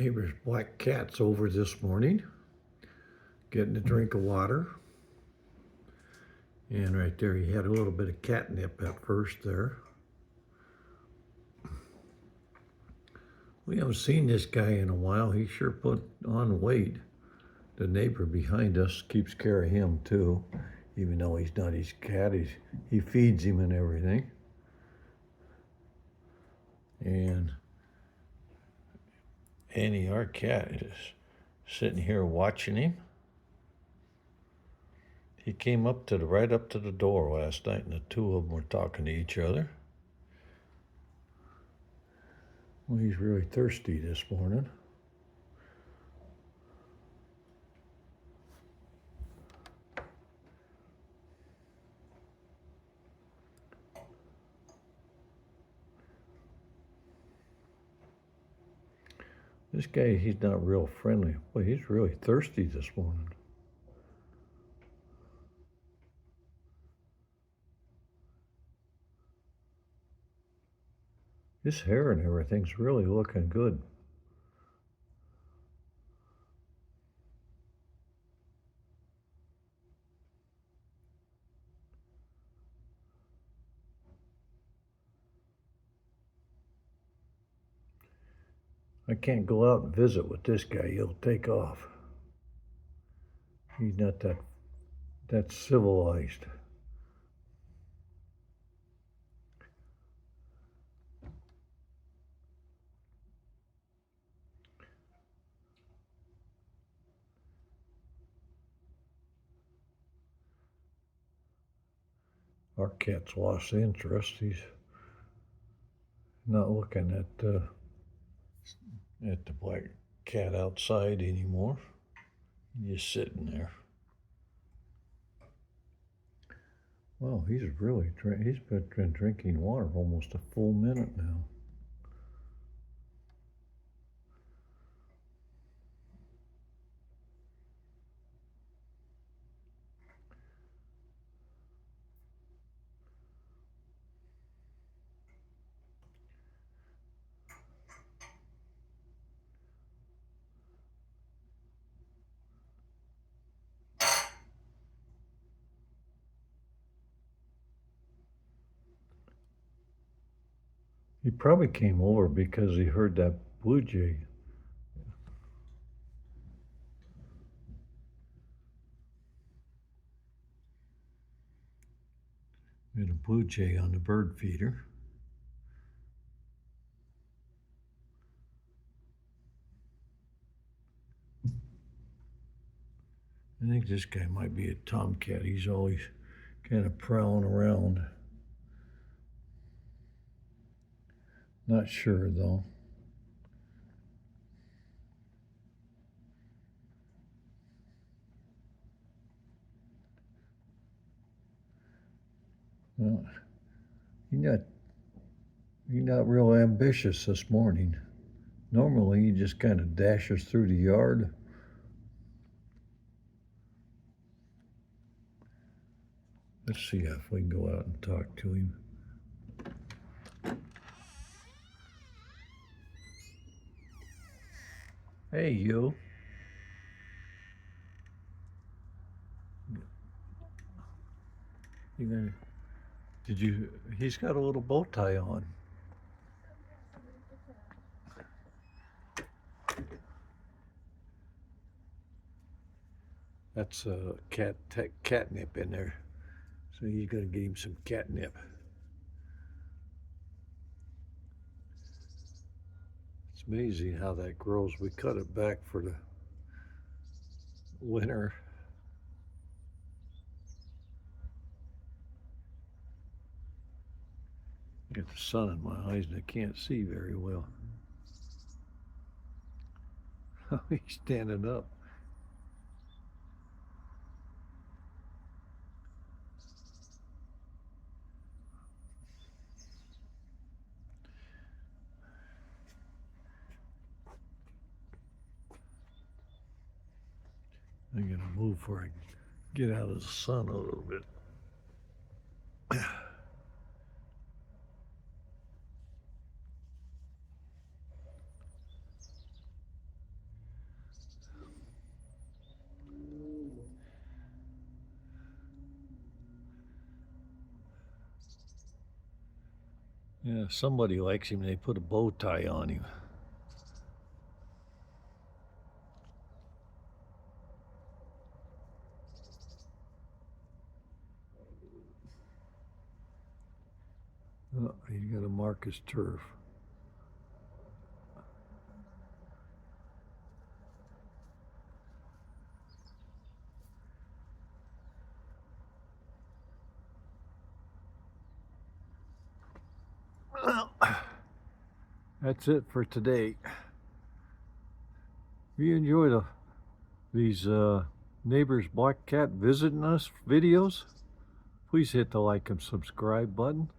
Neighbor's black cat's over this morning, getting a drink of water. And right there, he had a little bit of catnip at first there. We haven't seen this guy in a while. He sure put on weight. The neighbor behind us keeps care of him too, even though he's not his cat. He feeds him and everything. And Annie, our cat, is sitting here watching him. He came right up to the door last night, and the two of them were talking to each other. Well, he's really thirsty this morning. This guy, he's not real friendly. Boy, he's really thirsty this morning. His hair and everything's really looking good. I can't go out and visit with this guy. He'll take off. He's not that civilized. Our cat's lost interest. He's not looking at the black cat outside anymore. He's just sitting there. Well, he's been drinking water almost a full minute now. He probably came over because he heard that blue jay. We had a blue jay on the bird feeder. I think this guy might be a tomcat. He's always kind of prowling around. Not sure though. Well, he's not real ambitious this morning. Normally he just kind of dashes through the yard. Let's see if we can go out and talk to him. Hey, you. He's got a little bow tie on. That's catnip in there. So he's gonna get him some catnip. It's amazing how that grows. We cut it back for the winter. Get the sun in my eyes and I can't see very well. He's standing up. I'm gonna move before I get out of the sun a little bit. Yeah, somebody likes him. They put a bow tie on him. Oh, he's got to mark his turf. Well, that's it for today. If you enjoy these neighbors black cat visiting us videos, please hit the like and subscribe button.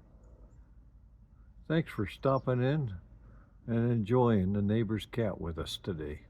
Thanks for stopping in and enjoying the neighbor's cat with us today.